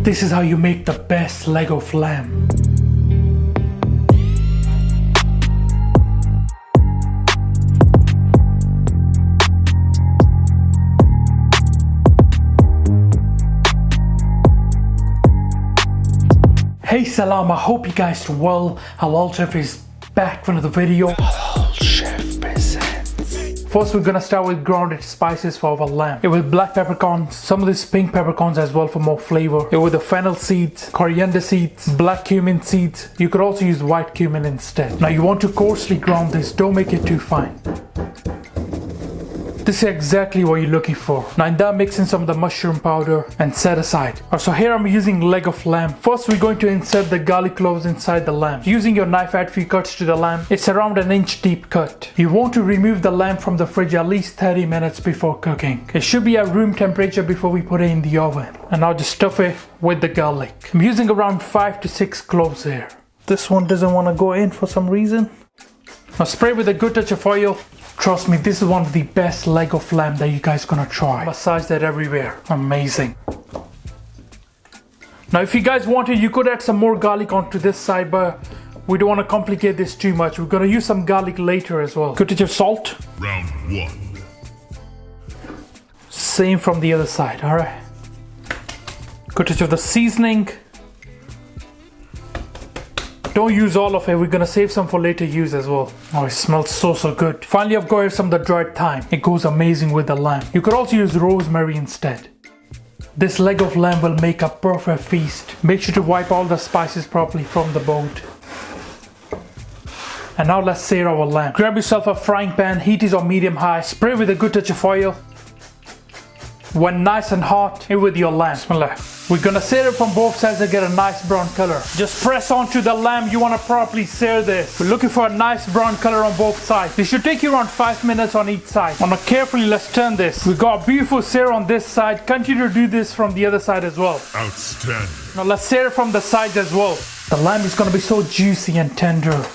This is how you make the best leg of lamb. Hey salam, I hope you guys are well. Halal Chef is back for another video. Halal Chef presents. First we're gonna start with grounded spices for our lamb. It with black peppercorns, some of these pink peppercorns as well for more flavor. It with the fennel seeds, coriander seeds, black cumin seeds. You could also use white cumin instead. Now you want to coarsely ground this, don't make it too fine. This is exactly what you're looking for. Now in that, mix in some of the mushroom powder and set aside. So here I'm using leg of lamb. First we're going to insert the garlic cloves inside the lamb. Using your knife, add few cuts to the lamb. It's around an inch deep cut. You want to remove the lamb from the fridge at least 30 minutes before cooking. It should be at room temperature before we put it in the oven. And now just stuff it with the garlic. I'm using around 5 to 6 cloves here. This one doesn't want to go in for some reason. Now spray with a good touch of oil. Trust me, this is one of the best leg of lamb that you guys gonna try. Massage that everywhere. Amazing. Now if you guys wanted, you could add some more garlic onto this side, but we don't want to complicate this too much. We're gonna use some garlic later as well. Good touch of salt. Round 1. Same from the other side, alright. Good touch of the seasoning. Don't use all of it, we're gonna save some for later use as well. Oh, it smells so good. Finally, I've got here some of the dried thyme. It goes amazing with the lamb. You could also use rosemary instead. This leg of lamb will make a perfect feast. Make sure to wipe all the spices properly from the boat. And now let's sear our lamb. Grab yourself a frying pan, heat is on medium high. Spray with a good touch of oil. When nice and hot, in with your lamb. Bismillah. We're gonna sear it from both sides to get a nice brown color. Just press onto the lamb, you wanna properly sear this. We're looking for a nice brown color on both sides. This should take you around 5 minutes on each side. Now carefully, let's turn this. We got a beautiful sear on this side. Continue to do this from the other side as well. Outstanding. Now let's sear it from the sides as well. The lamb is gonna be so juicy and tender.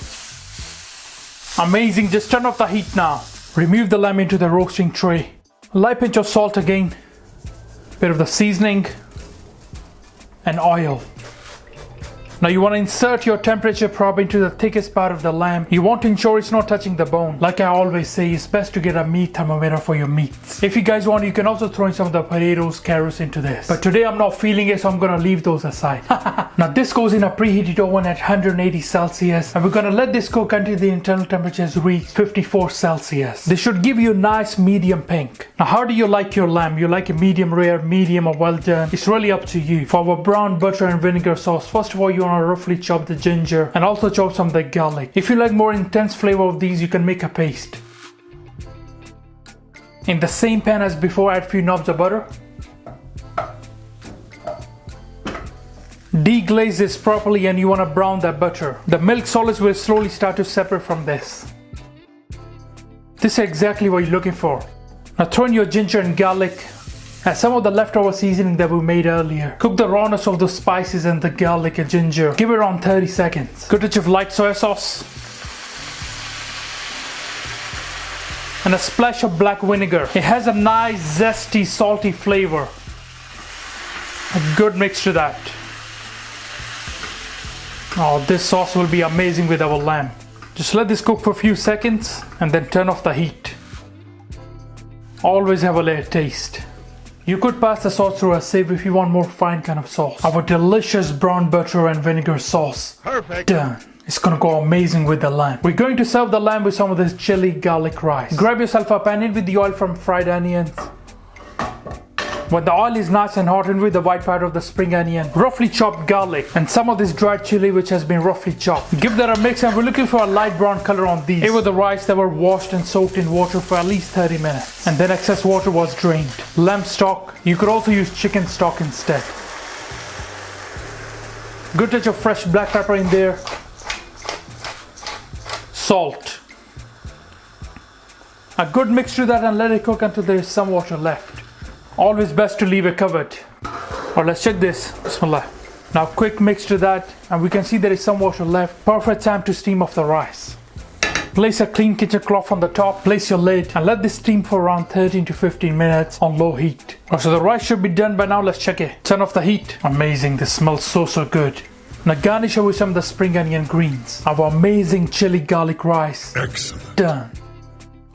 Amazing, just turn off the heat now. Remove the lamb into the roasting tray. A light pinch of salt again. Bit of the seasoning and oil. Now you want to insert your temperature probe into the thickest part of the lamb. You want to ensure it's not touching the bone. Like I always say, it's best to get a meat thermometer for your meats. If you guys want, you can also throw in some of the potatoes, carrots into this. But today I'm not feeling it, so I'm gonna leave those aside. Now this goes in a preheated oven at 180 Celsius. And we're gonna let this cook until the internal temperatures reach 54 Celsius. This should give you a nice medium pink. Now how do you like your lamb? You like it medium rare, medium or well done? It's really up to you. For our brown butter and vinegar sauce, first of all you want to roughly chop the ginger and also chop some of the garlic. If you like more intense flavor of these, you can make a paste. In the same pan as before, add few knobs of butter. Deglaze this properly and you want to brown that butter. The milk solids will slowly start to separate from this. This is exactly what you're looking for. Now throw in your ginger and garlic and some of the leftover seasoning that we made earlier. Cook the rawness of the spices and the garlic and ginger. Give it around 30 seconds. Good touch of light soy sauce. And a splash of black vinegar. It has a nice zesty salty flavor. A good mix to that. Oh, this sauce will be amazing with our lamb. Just let this cook for a few seconds and then turn off the heat. Always have a little taste. You could pass the sauce through a sieve if you want more fine kind of sauce. Our delicious brown butter and vinegar sauce. Perfect. Done. It's gonna go amazing with the lamb. We're going to serve the lamb with some of this chili garlic rice. Grab yourself a pan in with the oil from fried onions. When the oil is nice and hot, in with the white powder of the spring onion, roughly chopped garlic, and some of this dried chili which has been roughly chopped. Give that a mix and we're looking for a light brown color on these. Here were the rice that were washed and soaked in water for at least 30 minutes. And then excess water was drained. Lamb stock, you could also use chicken stock instead. Good touch of fresh black pepper in there. Salt. A good mix to that and let it cook until there is some water left. Always best to leave it covered. Or let's check this. Bismillah. Now quick mix to that and we can see there is some water left. Perfect time to steam off the rice. Place a clean kitchen cloth on the top, place your lid and let this steam for around 13 to 15 minutes on low heat. So the rice should be done by now, let's check it. Turn off the heat. Amazing, this smells so good. Now garnish it with some of the spring onion greens. Our amazing chili garlic rice. Excellent. Done.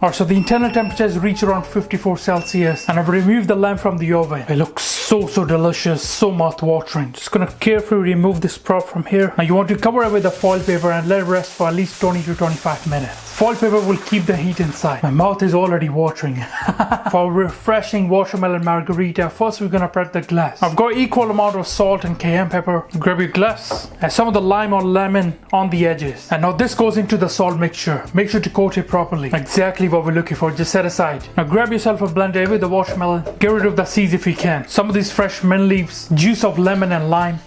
Alright, so the internal temperature has reached around 54 Celsius and I've removed the lamb from the oven. It looks so delicious, so mouth-watering. Just gonna carefully remove this prop from here. Now you want to cover it with a foil paper and let it rest for at least 20 to 25 minutes. Foil paper will keep the heat inside. My mouth is already watering. For a refreshing watermelon margarita, first we're gonna prep the glass. I've got equal amount of salt and cayenne pepper. Grab your glass and some of the lime or lemon on the edges. And now this goes into the salt mixture. Make sure to coat it properly. Exactly what we're looking for, just set aside. Now grab yourself a blender with the watermelon. Get rid of the seeds if you can. Some of these fresh mint leaves, juice of lemon and lime.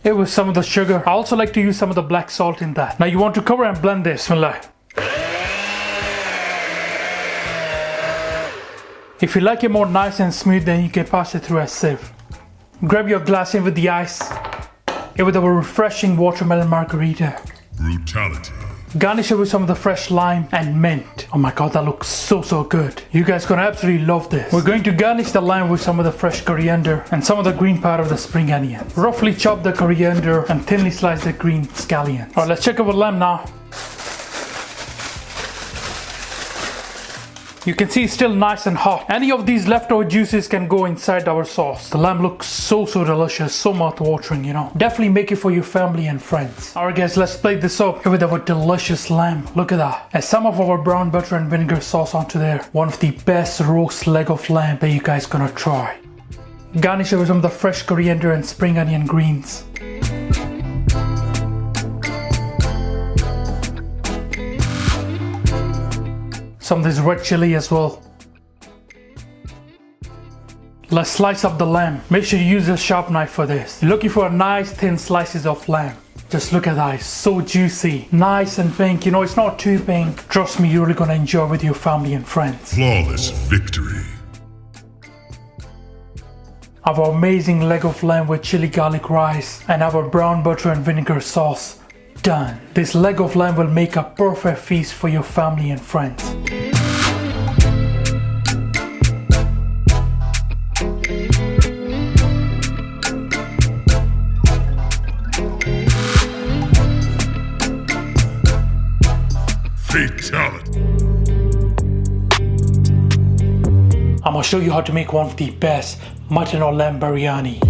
It was some of the sugar. I also like to use some of the black salt in that. Now you want to cover and blend this. Bismillah. If you like it more nice and smooth, then you can pass it through a sieve. Grab your glass in with the ice. It with our refreshing watermelon margarita. Brutality. Garnish it with some of the fresh lime and mint. Oh my god, that looks so good. You guys gonna absolutely love this. We're going to garnish the lime with some of the fresh coriander and some of the green part of the spring onion. Roughly chop the coriander and thinly slice the green scallions. Alright, let's check our lamb now. You can see it's still nice and hot. Any of these leftover juices can go inside our sauce. The lamb looks so delicious, so mouth-watering, you know. Definitely make it for your family and friends. Alright guys, let's plate this up with our delicious lamb. Look at that. And some of our brown butter and vinegar sauce onto there. One of the best roast leg of lamb that you guys gonna try. Garnish it with some of the fresh coriander and spring onion greens. Some of this red chili as well. Let's slice up the lamb. Make sure you use a sharp knife for this. You're looking for nice thin slices of lamb. Just look at that, it's so juicy, nice and pink. You know, it's not too pink. Trust me, you're really gonna enjoy with your family and friends. Flawless victory. Our amazing leg of lamb with chili garlic rice and our brown butter and vinegar sauce. Done. This leg of lamb will make a perfect feast for your family and friends. Fatality. I'm gonna show you how to make one of the best mutton or lamb biryani.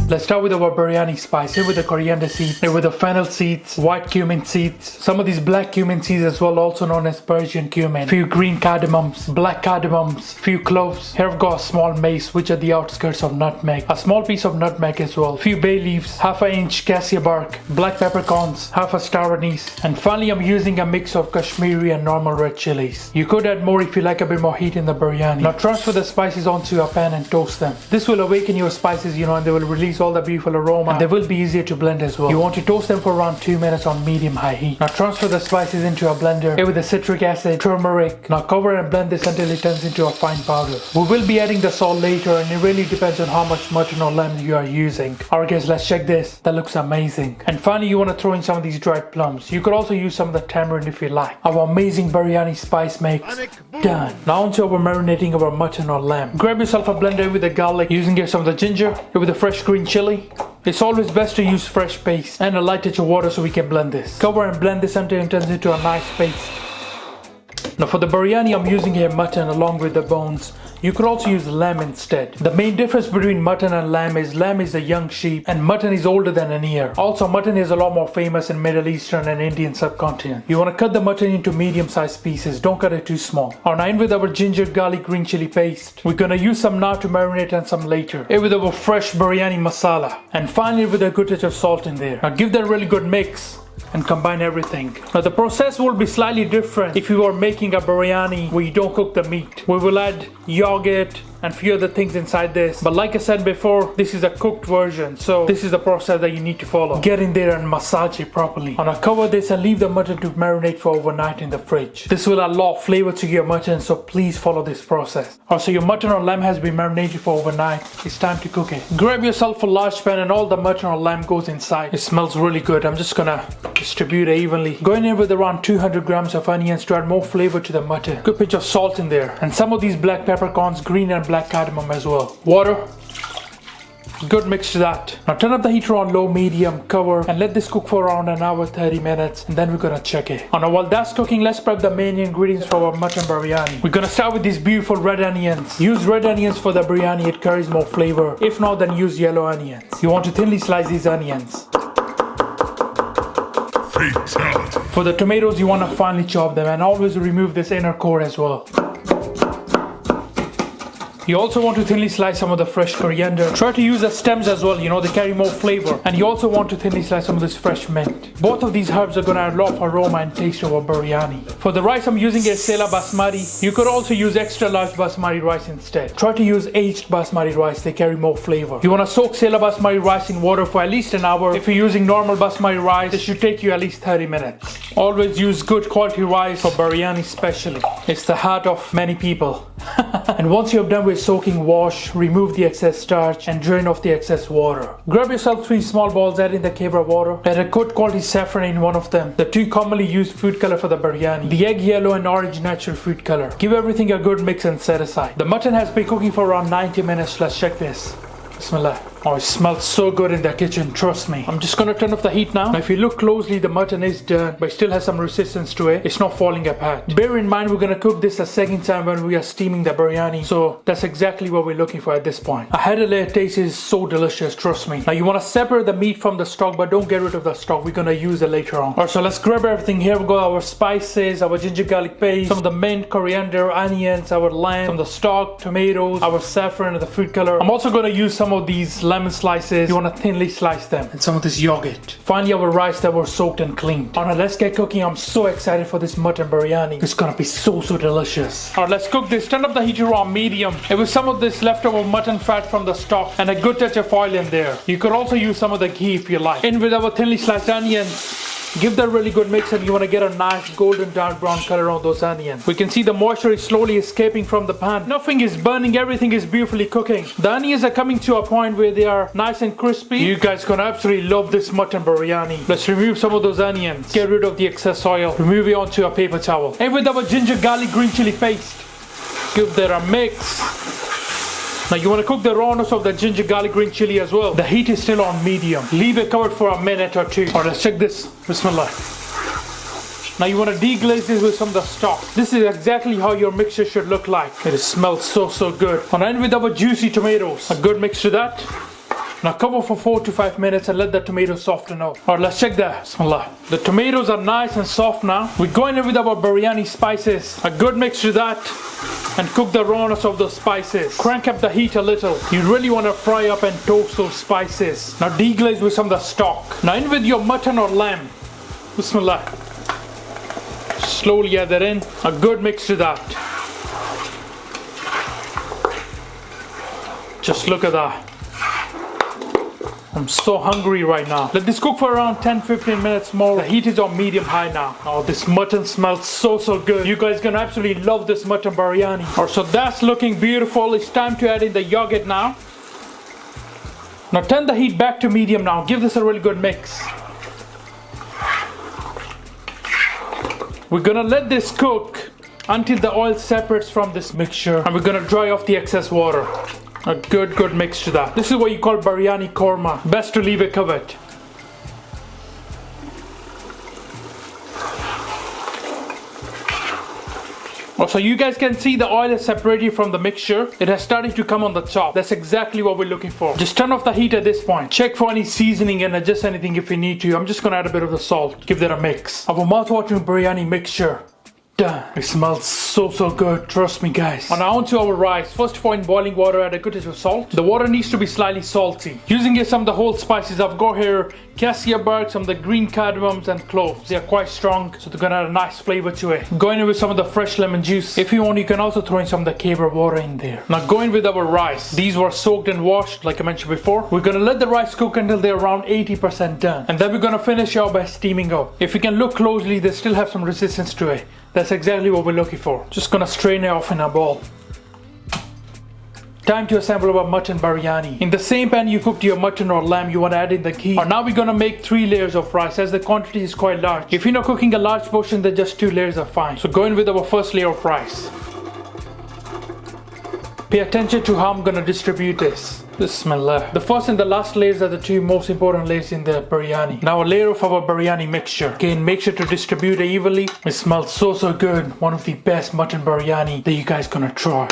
Let's start with our biryani spice. Here with the coriander seeds, here with the fennel seeds, white cumin seeds, some of these black cumin seeds as well, also known as Persian cumin, few green cardamoms, black cardamoms, few cloves. Here I've got a small mace, which are the outskirts of nutmeg, a small piece of nutmeg as well, few bay leaves, half an inch cassia bark, black peppercorns, half a star anise, and finally I'm using a mix of Kashmiri and normal red chilies. You could add more if you like a bit more heat in the biryani. Now transfer the spices onto a pan and toast them. This will awaken your spices, you know, and they will release all the beautiful aroma, and they will be easier to blend as well. You want to toast them for around 2 minutes on medium-high heat. Now transfer the spices into a blender with the citric acid, turmeric. Now cover and blend this until it turns into a fine powder. We will be adding the salt later, and it really depends on how much mutton or lamb you are using. Alright guys, let's check this. That looks amazing. And finally you want to throw in some of these dried plums. You could also use some of the tamarind if you like. Our amazing biryani spice mix done. Now onto our marinating our mutton or lamb. Grab yourself a blender with the garlic, using here some of the ginger, with the fresh green chili. It's always best to use fresh paste and a light touch of water so we can blend this. Cover and blend this until it turns into a nice paste. Now for the biryani I'm using here mutton along with the bones. You could also use lamb instead. The main difference between mutton and lamb is a young sheep and mutton is older than an ear. Also mutton is a lot more famous in Middle Eastern and Indian subcontinent. You want to cut the mutton into medium sized pieces, don't cut it too small. Now in with our ginger garlic green chili paste. We're gonna use some now to marinate and some later. Here with our fresh biryani masala. And finally with a good touch of salt in there. Now give that a really good mix and combine everything. Now the process will be slightly different if you are making a biryani where you don't cook the meat. We will add yogurt and few other things inside this. But like I said before, this is a cooked version, so this is the process that you need to follow. Get in there and massage it properly. And I cover this and leave the mutton to marinate for overnight in the fridge. This will add a lot of flavor to your mutton, so please follow this process. Also, your mutton or lamb has been marinated for overnight. It's time to cook it. Grab yourself a large pan and all the mutton or lamb goes inside. It smells really good. I'm just gonna distribute it evenly. Going in with around 200 grams of onions to add more flavor to the mutton. Good pinch of salt in there. And some of these black peppercorns, green and black cardamom as well. Water. Good mix to that. Now turn up the heater on low, medium, cover, and let this cook for around an hour, 30 minutes, and then we're gonna check it. Now while that's cooking, let's prep the main ingredients for our mutton biryani. We're gonna start with these beautiful red onions. Use red onions for the biryani, it carries more flavor. If not, then use yellow onions. You want to thinly slice these onions. Fatality. For the tomatoes, you want to finely chop them and always remove this inner core as well. You also want to thinly slice some of the fresh coriander. Try to use the stems as well, they carry more flavor. And you also want to thinly slice some of this fresh mint. Both of these herbs are going to add a lot of aroma and taste to our biryani. For the rice, I'm using a Sela basmati. You could also use extra large basmati rice instead. Try to use aged basmati rice, they carry more flavor. You want to soak Sela basmati rice in water for at least an hour. If you're using normal basmati rice, this should take you at least 30 minutes. Always use good quality rice for biryani especially. It's the heart of many people. And once you're done with soaking, wash, remove the excess starch and drain off the excess water. Grab yourself 3 small bowls, add in the kevra water. Add a good quality saffron in one of them. The 2 commonly used food color for the biryani. The egg yellow and orange natural food color. Give everything a good mix and set aside. The mutton has been cooking for around 90 minutes. Let's check this. Bismillah. Oh, it smells so good in the kitchen, trust me. I'm just gonna turn off the heat now. If you look closely, the mutton is done, but it still has some resistance to it. It's not falling apart. Bear in mind, we're gonna cook this a second time when we are steaming the biryani. So that's exactly what we're looking for at this point. I had a layer taste, is so delicious, trust me. Now you wanna separate the meat from the stock, but don't get rid of the stock. We're gonna use it later on. Alright, so let's grab everything. Here we go, our spices, our ginger garlic paste, some of the mint, coriander, onions, our lamb, some of the stock, tomatoes, our saffron and the food color. I'm also gonna use some of these lemon slices. You want to thinly slice them, and some of this yogurt. Finally, our rice that were soaked and cleaned. Alright, let's get cooking. I'm so excited for this mutton biryani. It's gonna be so delicious. Alright, let's cook this. Turn up the heater on medium. It was some of this leftover mutton fat from the stock and a good touch of oil in there. You could also use some of the ghee if you like. In with our thinly sliced onions. Give that really good mix, and you want to get a nice golden dark brown color on those onions. We can see the moisture is slowly escaping from the pan. Nothing is burning, everything is beautifully cooking. The onions are coming to a point where they are nice and crispy. You guys gonna absolutely love this mutton biryani. Let's remove some of those onions. Get rid of the excess oil. Remove it onto a paper towel. And with our ginger garlic green chili paste, give that a mix. Now you want to cook the rawness of the ginger garlic green chili as well. The heat is still on medium. Leave it covered for a minute or 2. Alright, let's check this. Bismillah. Now you want to deglaze this with some of the stock. This is exactly how your mixture should look like. It smells so good. And end with our juicy tomatoes. A good mix to that. Now cover for 4 to 5 minutes and let the tomatoes soften up. Alright, let's check that. Bismillah. The tomatoes are nice and soft now. We're going in with our biryani spices. A good mix to that. And cook the rawness of those spices. Crank up the heat a little. You really want to fry up and toast those spices. Now deglaze with some of the stock. Now in with your mutton or lamb. Bismillah. Slowly add that in. A good mix to that. Just look at that. I'm so hungry right now. Let this cook for around 10-15 minutes more. The heat is on medium high now. Oh, this mutton smells so good. You guys gonna absolutely love this mutton biryani. Alright, so that's looking beautiful. It's time to add in the yogurt now. Now turn the heat back to medium now. Give this a really good mix. We're gonna let this cook until the oil separates from this mixture, and we're gonna dry off the excess water. A good mix to that. This is what you call biryani korma. Best to leave it covered. Also, you guys can see the oil is separated from the mixture. It has started to come on the top. That's exactly what we're looking for. Just turn off the heat at this point. Check for any seasoning and adjust anything if you need to. I'm just gonna add a bit of the salt. Give that a mix. Our mouth-watering biryani mixture Done. It smells so good, trust me guys. And now onto our rice. First of all, in boiling water, add a good touch of salt. The water needs to be slightly salty. Using here some of the whole spices, I've got here cassia bark, some of the green cardamoms and cloves. They are quite strong, so they're gonna add a nice flavor to it. Going in with some of the fresh lemon juice. If you want, you can also throw in some of the kebab water in there. Now going with our rice. These were soaked and washed, like I mentioned before. We're gonna let the rice cook until they're around 80% done. And then we're gonna finish out by steaming up. If you can look closely, they still have some resistance to it. That's exactly what we're looking for. Just gonna strain it off in a bowl. Time to assemble our mutton biryani. In the same pan you cooked your mutton or lamb, you want to add in the ghee. And now we're gonna make 3 layers of rice, as the quantity is quite large. If you're not cooking a large portion, then just 2 layers are fine. So go in with our first layer of rice. Pay attention to how I'm gonna distribute this. Bismillah. The first and the last layers are the 2 most important layers in the biryani. Now a layer of our biryani mixture. Again, make sure to distribute it evenly. It smells so good. One of the best mutton biryani that you guys gonna try.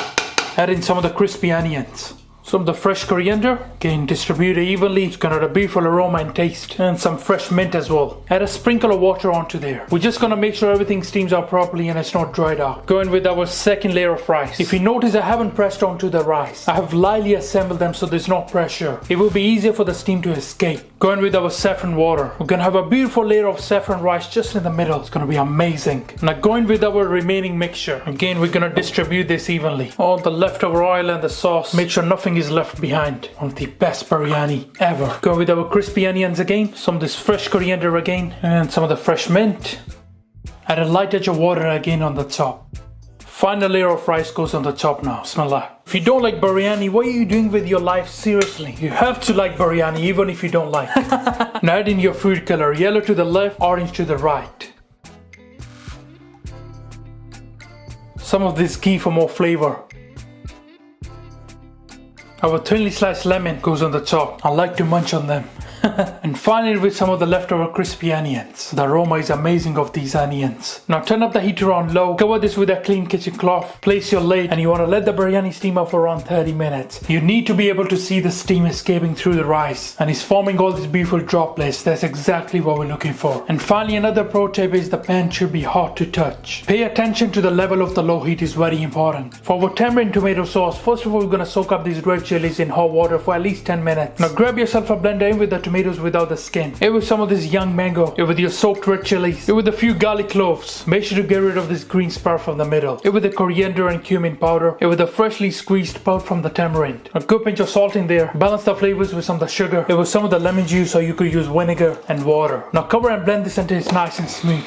Add in some of the crispy onions. Some of the fresh coriander. Again, distribute it evenly. It's gonna have a beautiful aroma and taste. And some fresh mint as well. Add a sprinkle of water onto there. We're just gonna make sure everything steams out properly and it's not dried out. Go in with our second layer of rice. If you notice, I haven't pressed onto the rice. I have lightly assembled them so there's no pressure. It will be easier for the steam to escape. Go in with our saffron water. We're gonna have a beautiful layer of saffron rice just in the middle. It's gonna be amazing. Now go in with our remaining mixture. Again, we're gonna distribute this evenly. All the leftover oil and the sauce. Make sure nothing is left behind. One of the best biryani ever. Go with our crispy onions again. Some of this fresh coriander again. And some of the fresh mint. Add a light touch of water again on the top. Final layer of rice goes on the top now. Bismillah. If you don't like biryani, what are you doing with your life? Seriously. You have to like biryani even if you don't like it. Now add in your food color. Yellow to the left, orange to the right. Some of this ghee for more flavor. Our thinly sliced lemon goes on the top. I like to munch on them. And finally with some of the leftover crispy onions. The aroma is amazing of these onions. Now turn up the heater on low. Cover this with a clean kitchen cloth. Place your lid and you want to let the biryani steam up for around 30 minutes. You need to be able to see the steam escaping through the rice. And it's forming all these beautiful droplets. That's exactly what we're looking for. And finally another pro tip is the pan should be hot to touch. Pay attention to the level of the low heat is very important. For our tamarind tomato sauce, first of all we're going to soak up these red chilies in hot water for at least 10 minutes. Now grab yourself a blender in with the tomatoes without the skin. It with some of this young mango. It with your soaked red chilies. It with a few garlic cloves. Make sure to get rid of this green sprout from the middle. It with the coriander and cumin powder. It with the freshly squeezed pulp from the tamarind. A good pinch of salt in there. Balance the flavors with some of the sugar. It with some of the lemon juice, or you could use vinegar and water. Now cover and blend this until it's nice and smooth.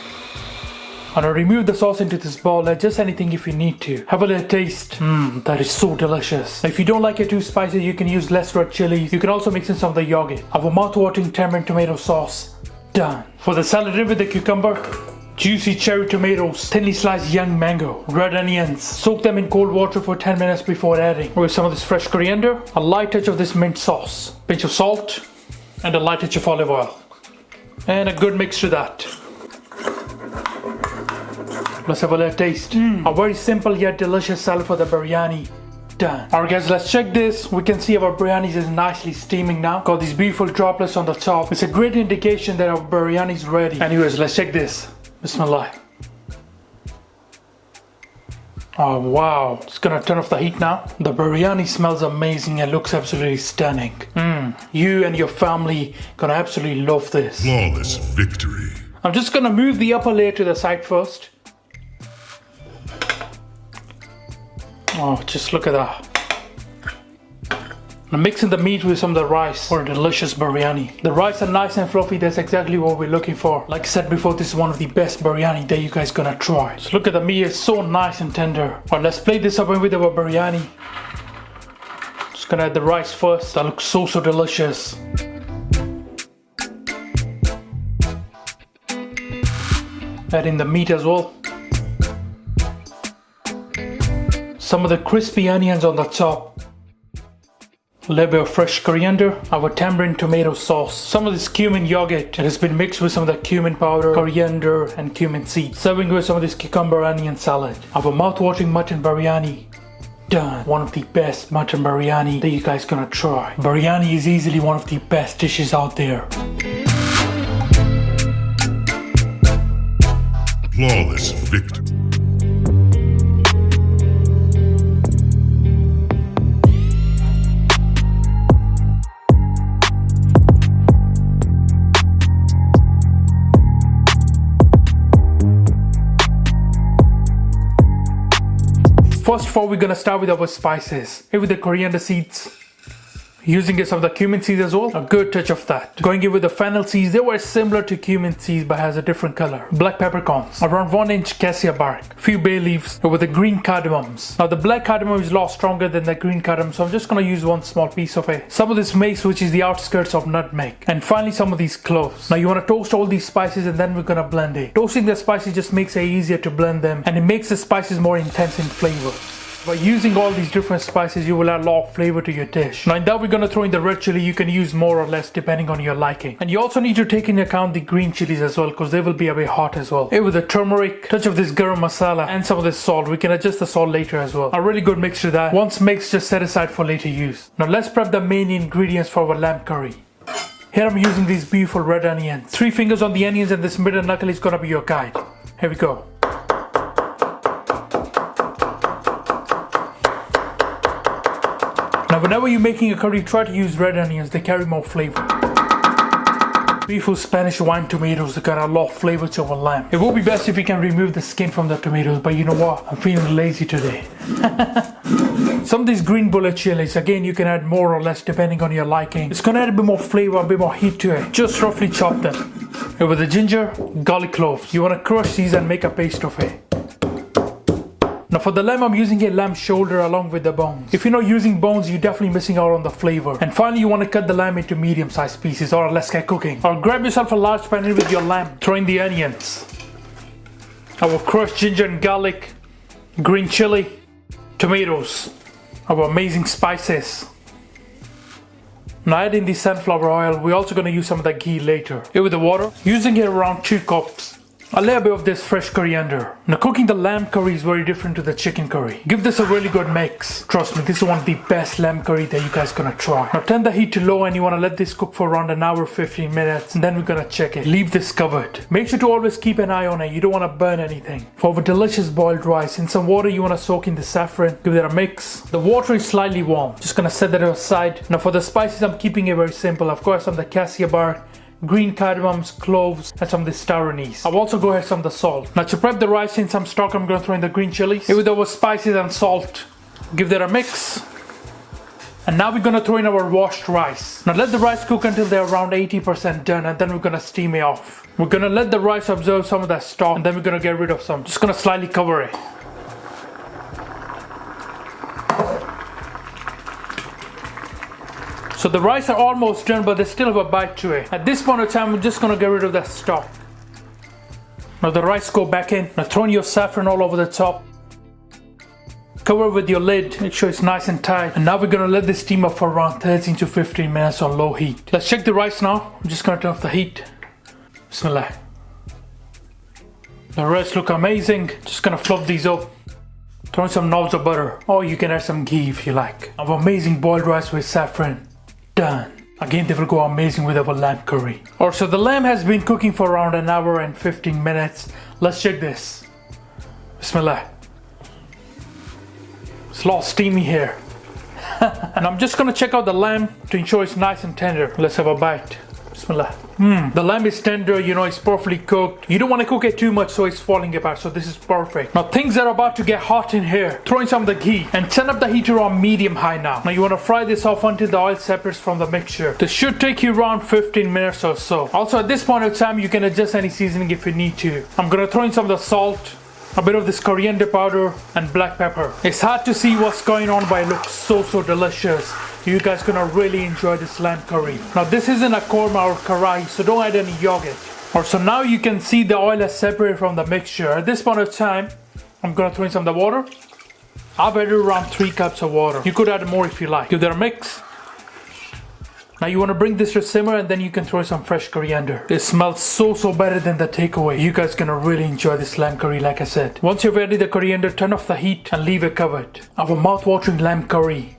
And now remove the sauce into this bowl. Adjust anything if you need to. Have a little taste. That is so delicious. If you don't like it too spicy, you can use less red chilies. You can also mix in some of the yogurt. Our mouth-watering tamarind tomato sauce. Done. For the salad with the cucumber, juicy cherry tomatoes, thinly sliced young mango, red onions. Soak them in cold water for 10 minutes before adding. With some of this fresh coriander, a light touch of this mint sauce, pinch of salt, and a light touch of olive oil. And a good mix to that. Let's have a little taste. A very simple yet delicious salad for the biryani. Done. Alright guys, let's check this. We can see our biryani is nicely steaming now. Got these beautiful droplets on the top. It's a great indication that our biryani is ready. Anyways, let's check this. Bismillah. Oh wow. Just gonna turn off the heat now. The biryani smells amazing and looks absolutely stunning. You and your family gonna absolutely love this. Flawless victory. I'm just gonna move the upper layer to the side first. Oh, just look at that. I'm mixing the meat with some of the rice for a delicious biryani. The rice are nice and fluffy. That's exactly what we're looking for. Like I said before, this is one of the best biryani that you guys gonna try. So look at the meat, it's so nice and tender. Alright, let's plate this up with our biryani. Just gonna add the rice first. That looks so delicious. Add in the meat as well. Some of the crispy onions on the top. A little bit of fresh coriander. Our tamarind tomato sauce. Some of this cumin yogurt that has been mixed with some of the cumin powder, coriander and cumin seeds. Serving with some of this cucumber onion salad. Our mouth-watering mutton biryani. Done. One of the best mutton biryani that you guys gonna try. Biryani is easily one of the best dishes out there. Flawless victory. First of all, we're gonna start with our spices. Here with the coriander seeds. Using some of the cumin seeds as well. A good touch of that. Going in with the fennel seeds. They were similar to cumin seeds but has a different color. Black peppercorns. Around 1 inch cassia bark. Few bay leaves with the green cardamoms. Now the black cardamom is a lot stronger than the green cardamom, so I'm just gonna use one small piece of it. Some of this mace, which is the outskirts of nutmeg. And finally some of these cloves. Now you wanna toast all these spices and then we're gonna blend it. Toasting the spices just makes it easier to blend them and it makes the spices more intense in flavor. By using all these different spices, you will add a lot of flavor to your dish. Now in that we're going to throw in the red chili. You can use more or less depending on your liking. And you also need to take into account the green chilies as well because they will be a bit hot as well. Here with the turmeric, touch of this garam masala and some of this salt. We can adjust the salt later as well. A really good mixture that once mixed, just set aside for later use. Now let's prep the main ingredients for our lamb curry. Here I'm using these beautiful red onions. 3 fingers on the onions and this middle knuckle is going to be your guide. Here we go. Now whenever you're making a curry, try to use red onions, they carry more flavor. Beautiful Spanish wine tomatoes, they got a lot of flavor to our lamb. It would be best if you can remove the skin from the tomatoes, but you know what, I'm feeling lazy today. Some of these green bullet chilies, again you can add more or less depending on your liking. It's gonna add a bit more flavor, a bit more heat to it. Just roughly chop them. And with the ginger, garlic cloves. You wanna crush these and make a paste of it. Now for the lamb, I'm using a lamb shoulder along with the bones. If you're not using bones, you're definitely missing out on the flavor. And finally, you want to cut the lamb into medium-sized pieces or let's get cooking. Or grab yourself a large pan with your lamb. Throw in the onions. Our crushed ginger and garlic. Green chili. Tomatoes. Our amazing spices. Now add in the sunflower oil. We're also going to use some of the ghee later. Here with the water. Using it around 2 cups. A little bit of this fresh coriander. Now cooking the lamb curry is very different to the chicken curry. Give this a really good mix. Trust me, this is one of the best lamb curry that you guys gonna try. Now turn the heat to low and you wanna let this cook for around an hour, 15 minutes. And then we're gonna check it. Leave this covered. Make sure to always keep an eye on it. You don't wanna burn anything. For our delicious boiled rice, in some water you wanna soak in the saffron. Give it a mix. The water is slightly warm. Just gonna set that aside. Now for the spices, I'm keeping it very simple. Of course, some of the cassia bark, green cardamoms, cloves, and some of the star anise. I'll also go ahead with some of the salt. Now to prep the rice in some stock, I'm going to throw in the green chilies. Here with our spices and salt. Give that a mix. And now we're going to throw in our washed rice. Now let the rice cook until they're around 80% done and then we're going to steam it off. We're going to let the rice absorb some of that stock and then we're going to get rid of some. Just going to slightly cover it. So the rice are almost done, but they still have a bite to it. At this point of time, we're just gonna get rid of that stock. Now the rice go back in. Now throw in your saffron all over the top. Cover with your lid, make sure it's nice and tight. And now we're gonna let this steam up for around 13 to 15 minutes on low heat. Let's check the rice now. I'm just gonna turn off the heat. Bismillah. The rice look amazing. Just gonna fluff these up. Throw in some knobs of butter. Or you can add some ghee if you like. Our amazing boiled rice with saffron. Done. Again, they will go amazing with our lamb curry. Alright, so the lamb has been cooking for around an hour and 15 minutes. Let's check this. Bismillah. It's a lot steamy here. And I'm just gonna check out the lamb to ensure it's nice and tender. Let's have a bite. Bismillah. The lamb is tender, you know, it's perfectly cooked. You don't want to cook it too much so it's falling apart, so this is perfect. Now things are about to get hot in here. Throw in some of the ghee and turn up the heat around medium high now. Now you want to fry this off until the oil separates from the mixture. This should take you around 15 minutes or so. Also at this point of time you can adjust any seasoning if you need to. I'm gonna throw in some of the salt, a bit of this coriander powder and black pepper. It's hard to see what's going on but it looks so delicious. You guys gonna really enjoy this lamb curry. Now this isn't a korma or karai, so don't add any yogurt. Alright, so now you can see the oil is separated from the mixture. At this point of time, I'm gonna throw in some of the water. I've added around 3 cups of water. You could add more if you like. Give that a mix. Now you want to bring this to simmer and then you can throw some fresh coriander. It smells so better than the takeaway. You guys gonna really enjoy this lamb curry like I said. Once you've added the coriander, turn off the heat and leave it covered. Our mouth-watering lamb curry.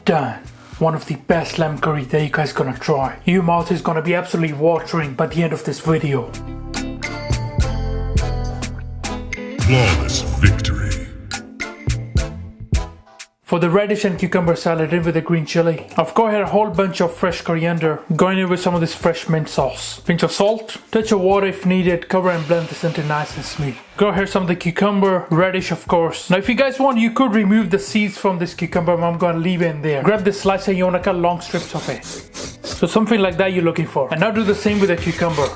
Done. One of the best lamb curry that you guys gonna try. Your mouth is gonna be absolutely watering by the end of this video. Flawless victory. For the radish and cucumber salad in with the green chili, I've got here a whole bunch of fresh coriander, going in with some of this fresh mint sauce. Pinch of salt, touch of water if needed, cover and blend this into nice and smooth. Got here some of the cucumber, radish of course. Now if you guys want, you could remove the seeds from this cucumber, but I'm going to leave it in there. Grab this slicer, you want to cut long strips of it. So something like that you're looking for. And now do the same with the cucumber.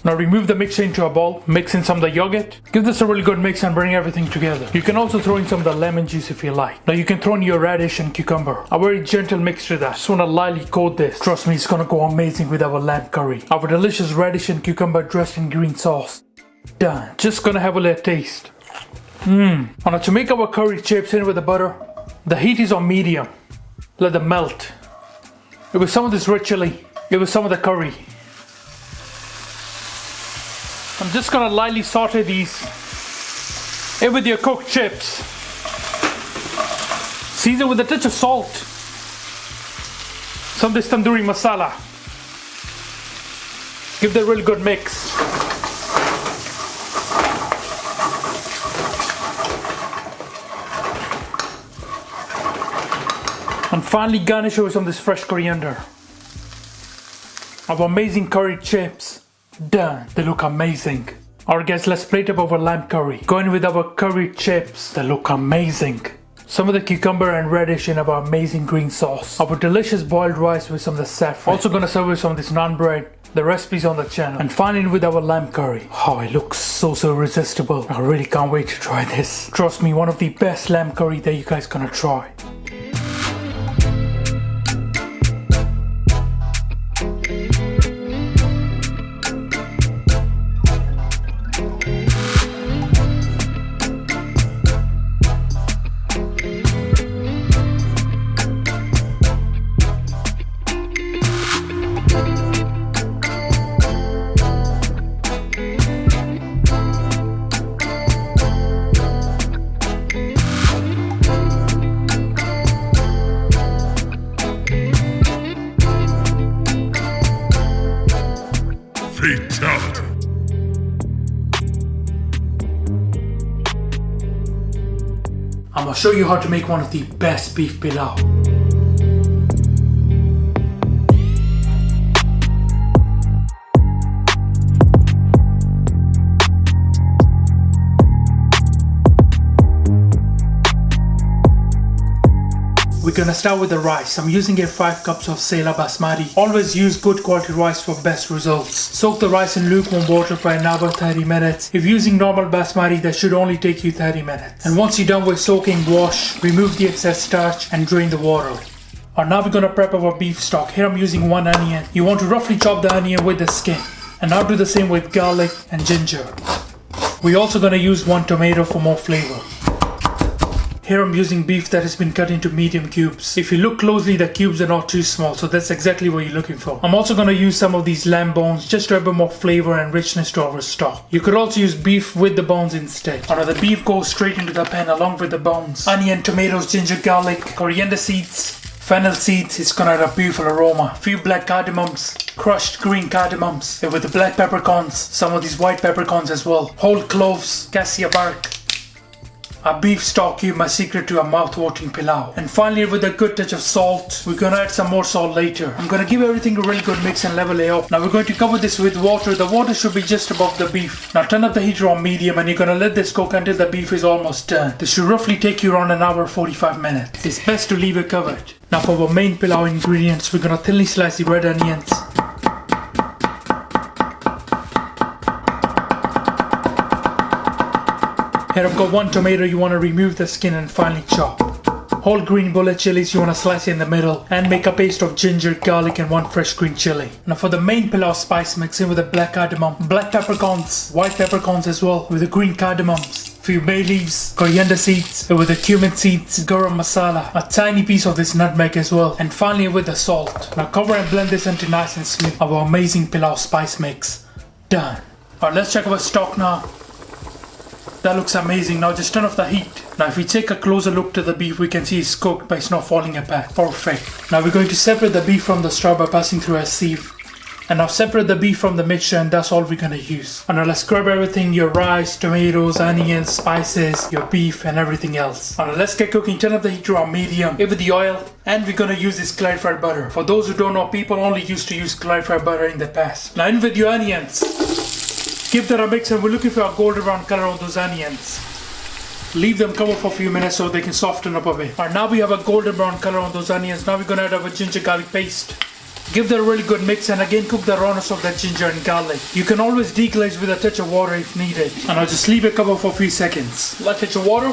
Now remove the mixture into a bowl, mix in some of the yogurt, give this a really good mix and bring everything together. You can also throw in some of the lemon juice if you like. Now you can throw in your radish and cucumber. A very gentle mix to that. Just want to lightly coat this. Trust me, it's going to go amazing with our lamb curry. Our delicious radish and cucumber dressed in green sauce. Done. Just going to have a little taste. And now to make our curry chips in with the butter, the heat is on medium. Let them melt. It was some of this red chili. It was some of the curry. I'm just gonna lightly saute these in with your cooked chips. Season with a touch of salt. Some of this tandoori masala. Give that a really good mix. And finally garnish it with some of this fresh coriander. Our amazing curried chips. Done. They look amazing. Alright guys, let's plate up our lamb curry. Going with our curried chips. They look amazing. Some of the cucumber and radish in our amazing green sauce. Our delicious boiled rice with some of the saffron. Also gonna serve with some of this naan bread. The recipe's on the channel. And finally with our lamb curry. Oh, it looks so irresistible. I really can't wait to try this. Trust me, one of the best lamb curry that you guys gonna try. Fatality. I'm gonna show you how to make one of the best beef pilau. We're gonna start with the rice. I'm using here 5 cups of Sela Basmati. Always use good quality rice for best results. Soak the rice in lukewarm water for an hour 30 minutes. If using normal Basmati, that should only take you 30 minutes. And once you're done with soaking, wash, remove the excess starch and drain the water. Alright, now we're gonna prep our beef stock. Here I'm using 1 onion. You want to roughly chop the onion with the skin. And now do the same with garlic and ginger. We're also gonna use 1 tomato for more flavor. Here I'm using beef that has been cut into medium cubes. If you look closely, the cubes are not too small, so that's exactly what you're looking for. I'm also going to use some of these lamb bones just to add a bit more flavor and richness to our stock. You could also use beef with the bones instead. Now the beef goes straight into the pan along with the bones. Onion, tomatoes, ginger, garlic, coriander seeds, fennel seeds. It's going to add a beautiful aroma. Few black cardamoms, crushed green cardamoms, and with the black peppercorns, some of these white peppercorns as well. Whole cloves, cassia bark. A beef stock cube, my secret to a mouth-watering pilau. And finally with a good touch of salt. We're gonna add some more salt later. I'm gonna give everything a really good mix and level it up. Now we're going to cover this with water. The water should be just above the beef. Now turn up the heater on medium and you're gonna let this cook until the beef is almost done. This should roughly take you around an hour 45 minutes. It's best to leave it covered. Now for our main pilau ingredients, we're gonna thinly slice the red onions. Here I've got 1 tomato. You want to remove the skin and finely chop. Whole green bullet chilies, you want to slice it in the middle and make a paste of ginger, garlic and 1 fresh green chili. Now for the main pilau spice, mix in with the black cardamom, black peppercorns, white peppercorns as well, with the green cardamoms, few bay leaves, coriander seeds, with the cumin seeds, garam masala, a tiny piece of this nutmeg as well, and finally with the salt. Now cover and blend this into nice and smooth. Our amazing pilau spice mix. Done. Alright, let's check our stock now. That looks amazing. Now just turn off the heat. Now if we take a closer look to the beef, we can see it's cooked but it's not falling apart. Perfect. Now we're going to separate the beef from the straw by passing through a sieve. And now separate the beef from the mixture, and that's all we're gonna use. And now let's grab everything, your rice, tomatoes, onions, spices, your beef and everything else. And now let's get cooking. Turn up the heat to around medium. Give it the oil, and we're gonna use this clarified butter. For those who don't know, people only used to use clarified butter in the past. Now in with your onions. Give that a mix, and we're looking for a golden brown color on those onions. Leave them cover for a few minutes so they can soften up a bit. Alright, now we have a golden brown color on those onions. Now we're gonna add our ginger garlic paste. Give that a really good mix, and again cook the rawness of that ginger and garlic. You can always deglaze with a touch of water if needed. And I'll just leave it cover for a few seconds. Light touch of water.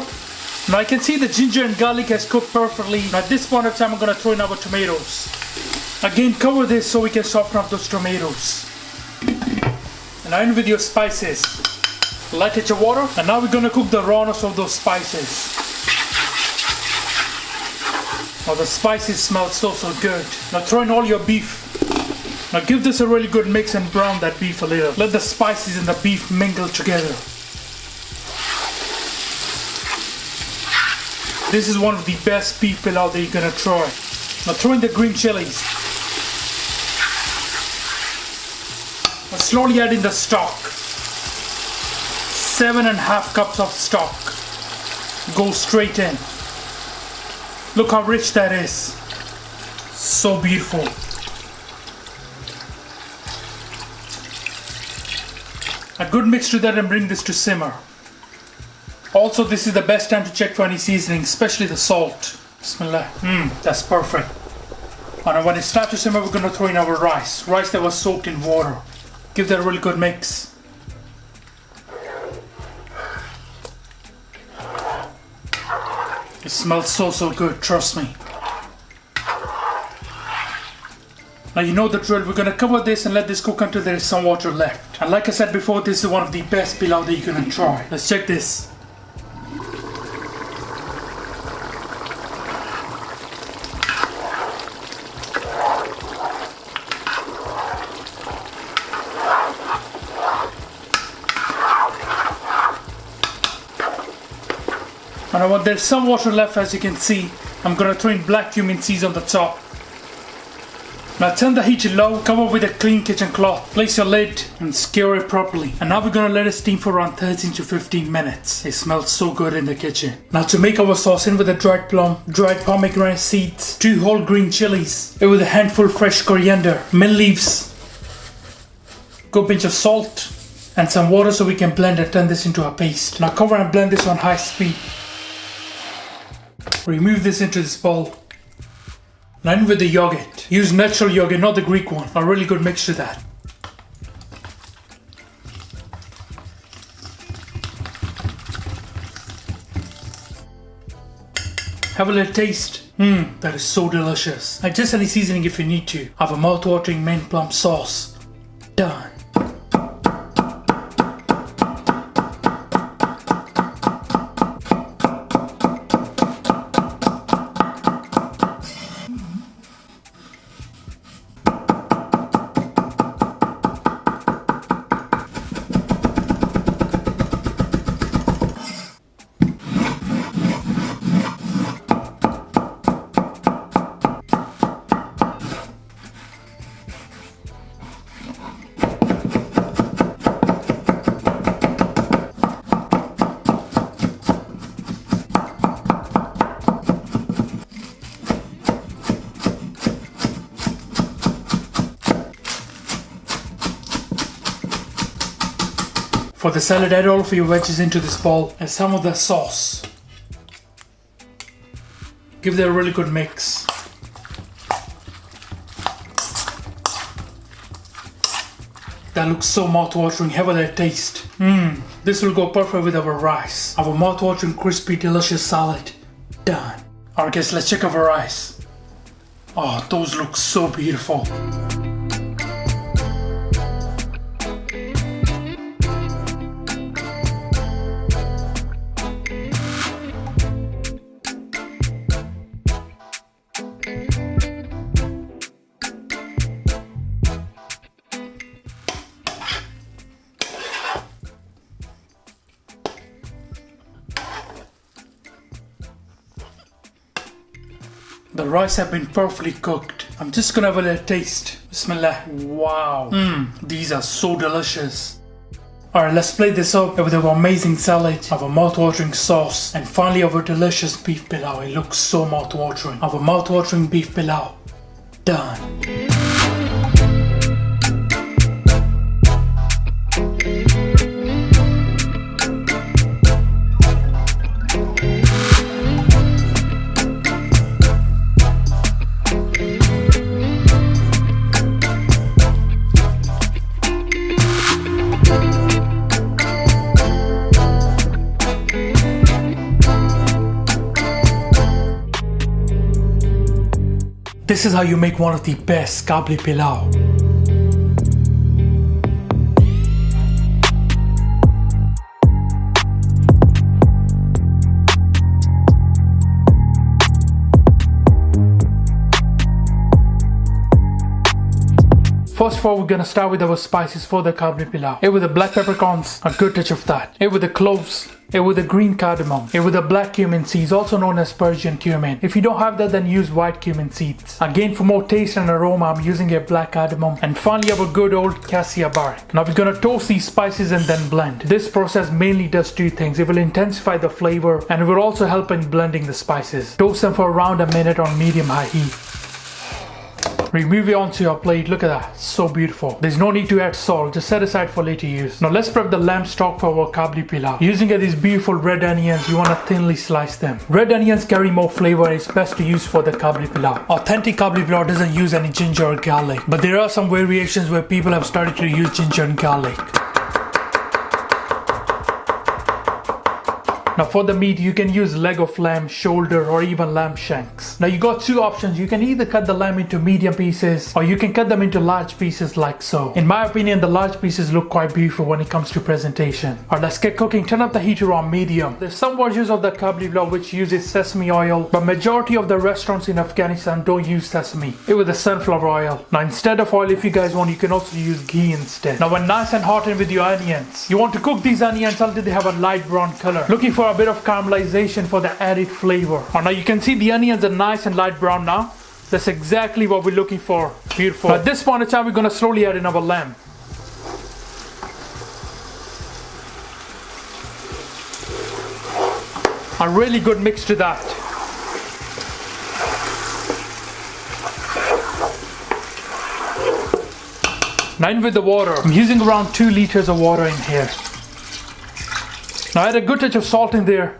Now I can see the ginger and garlic has cooked perfectly. Now at this point of time I'm gonna throw in our tomatoes. Again cover this so we can soften up those tomatoes. And now in with your spices. Light touch of water. And now we're gonna cook the rawness of those spices. Now the spices smell so good. Now throw in all your beef. Now give this a really good mix and brown that beef a little. Let the spices and the beef mingle together. This is one of the best beef pilau that you're gonna try. Now throw in the green chilies. Now slowly add in the stock. 7.5 cups of stock. Go straight in. Look how rich that is. So beautiful. A good mix to that and bring this to simmer. Also, this is the best time to check for any seasoning, especially the salt. Bismillah. That's perfect. And when it starts to simmer, we're going to throw in our rice. Rice that was soaked in water. Give that a really good mix. It smells so good, trust me. Now you know the drill, we're gonna cover this and let this cook until there is some water left. And like I said before, this is one of the best pilau that you're gonna try. Let's check this. And when there's some water left, as you can see, I'm gonna throw in black cumin seeds on the top. Now turn the heat to low, cover with a clean kitchen cloth, place your lid and skewer it properly. And now we're gonna let it steam for around 13 to 15 minutes. It smells so good in the kitchen. Now to make our sauce, in with a dried plum, dried pomegranate seeds, 2 whole green chilies, in with a handful fresh coriander, mint leaves, good pinch of salt, and some water so we can blend and turn this into a paste. Now cover and blend this on high speed. Remove this into this bowl. Now in with the yogurt. Use natural yogurt, not the Greek one. A really good mix to that. Have a little taste. That is so delicious. Adjust any seasoning if you need to. Have a mouth-watering mint plum sauce. Done. For the salad, add all of your veggies into this bowl and some of the sauce. Give that a really good mix. That looks so mouth-watering. Have a little taste. This will go perfect with our rice. Our mouth-watering, crispy, delicious salad. Done. Alright guys, let's check our rice. Oh, those look so beautiful. The rice have been perfectly cooked. I'm just gonna have a little taste. Bismillah. Wow. These are so delicious. Alright, let's plate this up with our amazing salad, our mouth-watering sauce, and finally our delicious beef pilau. It looks so mouth-watering. Our mouth-watering beef pilau. Done. This is how you make one of the best Kabuli pilau. First of all, we're gonna start with our spices for the Kabuli pilau. Here with the black peppercorns, a good touch of that. Here with the cloves. Here with the green cardamom. Here with the black cumin seeds, also known as Persian cumin. If you don't have that, then use white cumin seeds. Again, for more taste and aroma, I'm using a black cardamom. And finally, our good old cassia bark. Now we're gonna toast these spices and then blend. This process mainly does two things. It will intensify the flavor and it will also help in blending the spices. Toast them for around a minute on medium-high heat. Remove it onto your plate. Look at that, so beautiful. There's no need to add salt, just set aside for later use. Now let's prep the lamb stock for our Kabuli pilau. Using these beautiful red onions, you want to thinly slice them. Red onions carry more flavor and it's best to use for the Kabuli pilau. Authentic Kabuli pilau doesn't use any ginger or garlic, but there are some variations where people have started to use ginger and garlic. Now for the meat, you can use leg of lamb, shoulder, or even lamb shanks. Now you got two options. You can either cut the lamb into medium pieces or you can cut them into large pieces like so. In my opinion, the large pieces look quite beautiful when it comes to presentation. Alright, let's get cooking. Turn up the heat around medium. There's some versions of the Kabuli pilau which uses sesame oil, but majority of the restaurants in Afghanistan don't use sesame. It was the sunflower oil. Now instead of oil, if you guys want, you can also use ghee instead. Now when nice and hot in with your onions, you want to cook these onions until they have a light brown color. Looking for a bit of caramelization for the added flavor. Now you can see the onions are nice and light brown now. That's exactly what we're looking for. Beautiful. At this point in time, we're going to slowly add in our lamb. A really good mix to that. Now in with the water. I'm using around 2 liters of water in here. Now add a good touch of salt in there.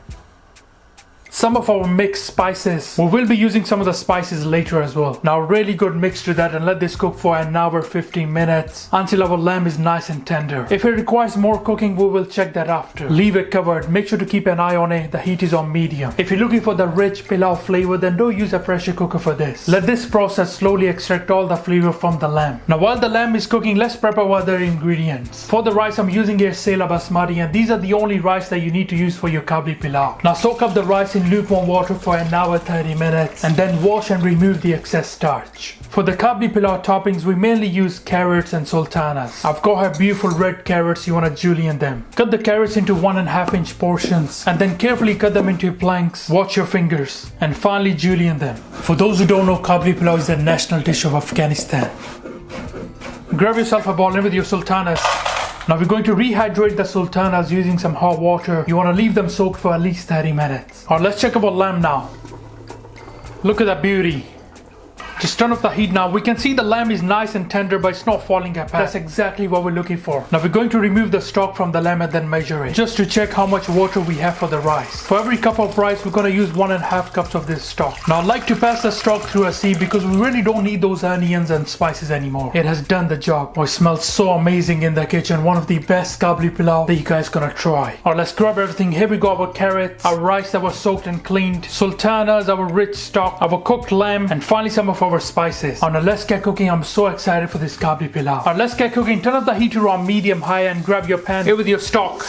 Some of our mixed spices. We will be using some of the spices later as well. Now really good mix to that and let this cook for an hour 15 minutes until our lamb is nice and tender. If it requires more cooking, we will check that after. Leave it covered. Make sure to keep an eye on it. The heat is on medium. If you're looking for the rich pilau flavor, then don't use a pressure cooker for this. Let this process slowly extract all the flavor from the lamb. Now while the lamb is cooking, let's prep our other ingredients. For the rice, I'm using a Sela basmati and these are the only rice that you need to use for your Kabuli pilau. Now soak up the rice in lukewarm water for an hour 30 minutes and then wash and remove the excess starch. For the Kabuli pilau toppings, we mainly use carrots and sultanas. I've got here beautiful red carrots. You want to julienne them. Cut the carrots into 1.5 inch portions and then carefully cut them into planks. Watch your fingers and finally julienne them. For those who don't know, Kabuli pilau is the national dish of Afghanistan. Grab yourself a bowl in with your sultanas. Now we're going to rehydrate the sultanas using some hot water. You want to leave them soaked for at least 30 minutes. Alright, let's check our lamb now. Look at that beauty. Just turn off the heat now. We can see the lamb is nice and tender, but it's not falling apart. That's exactly what we're looking for. Now we're going to remove the stock from the lamb and then measure it, just to check how much water we have for the rice. For every cup of rice, we're going to use 1.5 cups of this stock. Now I like to pass the stock through a sieve because we really don't need those onions and spices anymore. It has done the job. Oh, it smells so amazing in the kitchen. One of the best Kabuli pilau that you guys gonna try. Alright, let's grab everything. Here we go, our carrots, our rice that was soaked and cleaned, sultanas, our rich stock, our cooked lamb, and finally some of our spices. Now let's get cooking. I'm so excited for this Kabuli pilau. Alright, let's get cooking. Turn up the heat to on medium high and grab your pan. Here with your stock.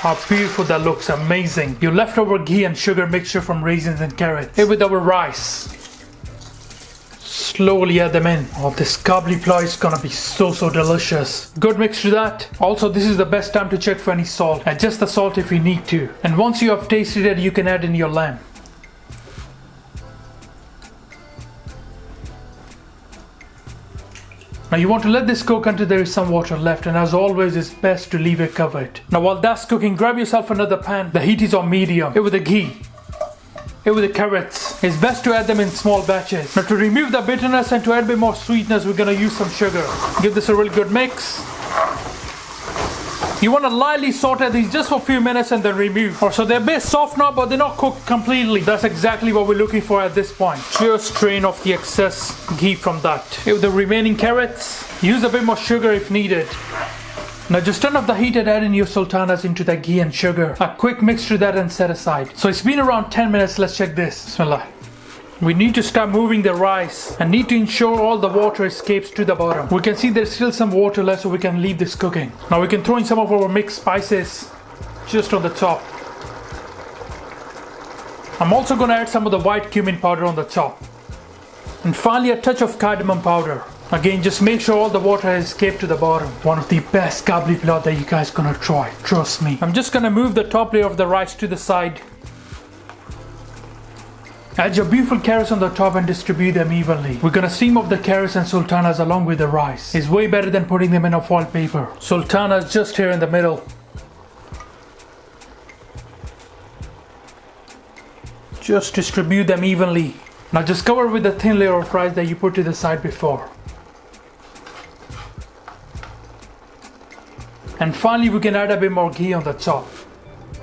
How beautiful that looks. Amazing. Your leftover ghee and sugar mixture from raisins and carrots. Here with our rice. Slowly add them in. Oh, this Kabuli pilau is gonna be so delicious. Good mix to that. Also, this is the best time to check for any salt. Adjust the salt if you need to. And once you have tasted it, you can add in your lamb. Now you want to let this cook until there is some water left, and as always it's best to leave it covered. Now while that's cooking, grab yourself another pan. The heat is on medium. Here with the ghee. Here with the carrots. It's best to add them in small batches. Now to remove the bitterness and to add a bit more sweetness, we're gonna use some sugar. Give this a really good mix. You want to lightly saute these just for a few minutes and then remove. So they're a bit soft now, but they're not cooked completely. That's exactly what we're looking for at this point. Just strain off the excess ghee from that. Here with the remaining carrots, use a bit more sugar if needed. Now just turn off the heat and add in your sultanas into the ghee and sugar. A quick mix to that and set aside. So it's been around 10 minutes. Let's check this. Bismillah. We need to start moving the rice and need to ensure all the water escapes to the bottom. We can see there's still some water left, so we can leave this cooking. Now we can throw in some of our mixed spices just on the top. I'm also going to add some of the white cumin powder on the top. And finally a touch of cardamom powder. Again, just make sure all the water has escaped to the bottom. One of the best Kabuli pilau that you guys gonna try, trust me. I'm just gonna move the top layer of the rice to the side. Add your beautiful carrots on the top and distribute them evenly. We're gonna steam off the carrots and sultanas along with the rice. It's way better than putting them in a foil paper. Sultanas just here in the middle. Just distribute them evenly. Now just cover with the thin layer of rice that you put to the side before. And finally we can add a bit more ghee on the top.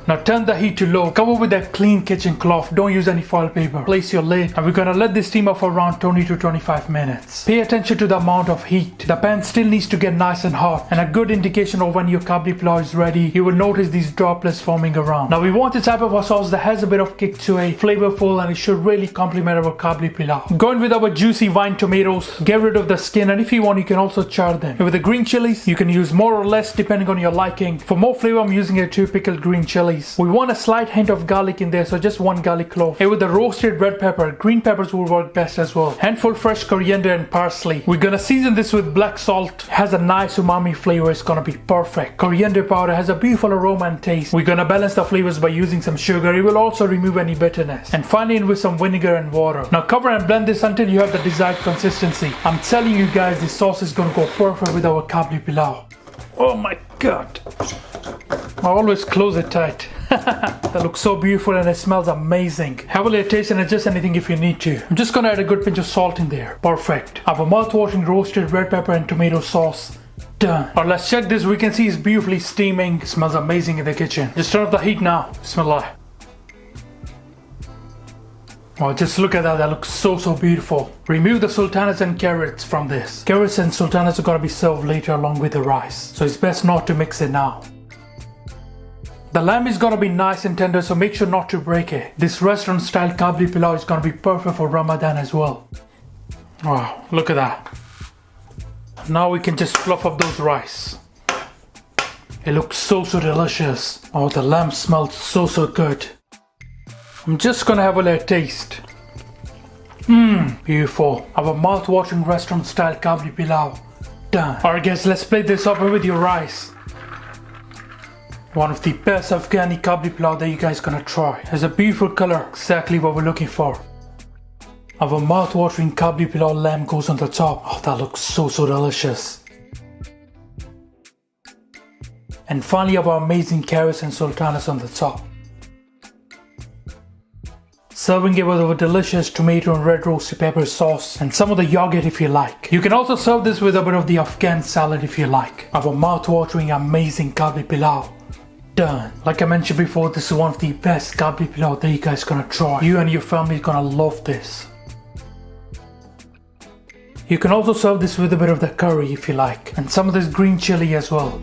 Now turn the heat to low, cover with a clean kitchen cloth, don't use any foil paper. Place your lid and we're gonna let this steam up for around 20 to 25 minutes. Pay attention to the amount of heat. The pan still needs to get nice and hot, and a good indication of when your Kabuli pilau is ready, you will notice these droplets forming around. Now we want this type of a sauce that has a bit of kick to it, flavorful, and it should really complement our Kabuli pilau. Going with our juicy vine tomatoes, get rid of the skin, and if you want you can also char them. And with the green chilies, you can use more or less depending on your liking. For more flavor I'm using 2 pickled green chilies. We want a slight hint of garlic in there, so just 1 garlic clove. And with the roasted red pepper, green peppers will work best as well. Handful fresh coriander and parsley. We're gonna season this with black salt. It has a nice umami flavor, it's gonna be perfect. Coriander powder has a beautiful aroma and taste. We're gonna balance the flavors by using some sugar. It will also remove any bitterness. And finally in with some vinegar and water. Now cover and blend this until you have the desired consistency. I'm telling you guys, this sauce is gonna go perfect with our Kabuli pilau. Oh my god. I always close it tight. That looks so beautiful and it smells amazing. Have a little taste and adjust anything if you need to. I'm just gonna add a good pinch of salt in there. Perfect. I have a mouth-watering roasted red pepper and tomato sauce. Done. Alright, let's check this. We can see it's beautifully steaming. It smells amazing in the kitchen. Just turn off the heat now. Bismillah. Oh, just look at that. That looks so beautiful. Remove the sultanas and carrots from this. Carrots and sultanas are gonna be served later along with the rice, so it's best not to mix it now. The lamb is gonna be nice and tender, so make sure not to break it. This restaurant style Kabuli pilau is gonna be perfect for Ramadan as well. Wow, look at that. Now we can just fluff up those rice. It looks so delicious. Oh, the lamb smells so good. I'm just gonna have a little taste. Beautiful. I have a mouth-watering restaurant style Kabuli pilau. Done. Alright guys, let's plate this up with your rice. One of the best Afghani Kabuli pilau that you guys gonna try. Has a beautiful color, exactly what we're looking for. Our mouth-watering Kabuli pilau lamb goes on the top. Oh, that looks so delicious. And finally our amazing carrots and sultanas on the top. Serving it with our delicious tomato and red roasted pepper sauce and some of the yogurt if you like. You can also serve this with a bit of the Afghan salad if you like. Our mouth-watering amazing Kabuli pilau. Done. Like I mentioned before, this is one of the best Kabuli pilau that you guys gonna try. You and your family is gonna love this. You can also serve this with a bit of the curry if you like, and some of this green chili as well.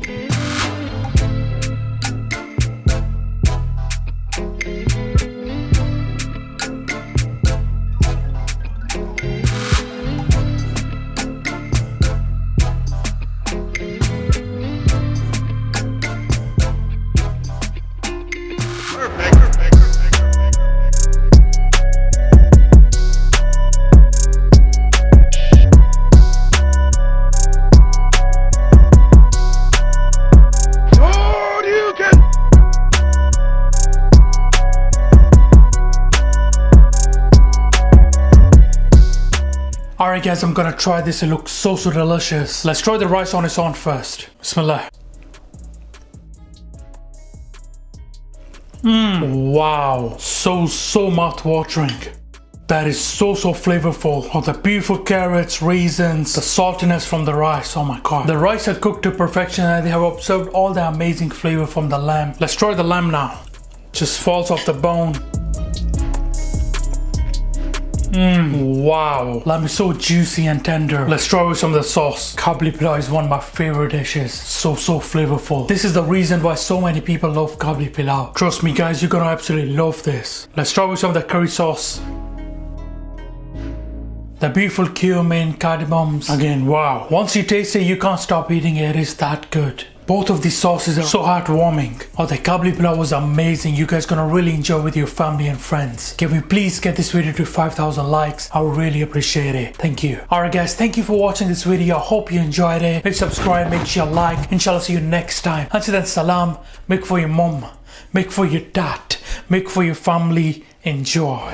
guys, I'm gonna try this. It looks so delicious. Let's try the rice on its own first. Bismillah. Wow, so mouth-watering. That is so flavorful. Oh, the beautiful carrots, raisins, the saltiness from the rice. Oh my god. The rice are cooked to perfection and they have absorbed all the amazing flavor from the lamb. Let's try the lamb now. Just falls off the bone. Wow. Lamb is so juicy and tender. Let's try with some of the sauce. Kabuli Pilau is one of my favorite dishes. So flavorful. This is the reason why so many people love Kabuli Pilau. Trust me guys, you're gonna absolutely love this. Let's try with some of the curry sauce. The beautiful cumin, cardamoms. Again, wow. Once you taste it, you can't stop eating it. It is that good. Both of these sauces are so heartwarming. Oh, the Kabuli Pilau was amazing. You guys gonna really enjoy with your family and friends. Can we please get this video to 5,000 likes? I would really appreciate it. Thank you. Alright guys, thank you for watching this video. I hope you enjoyed it. Make subscribe, make sure you like. Inshallah, see you next time. Until then, salam. Make for your mom. Make for your dad. Make for your family. Enjoy.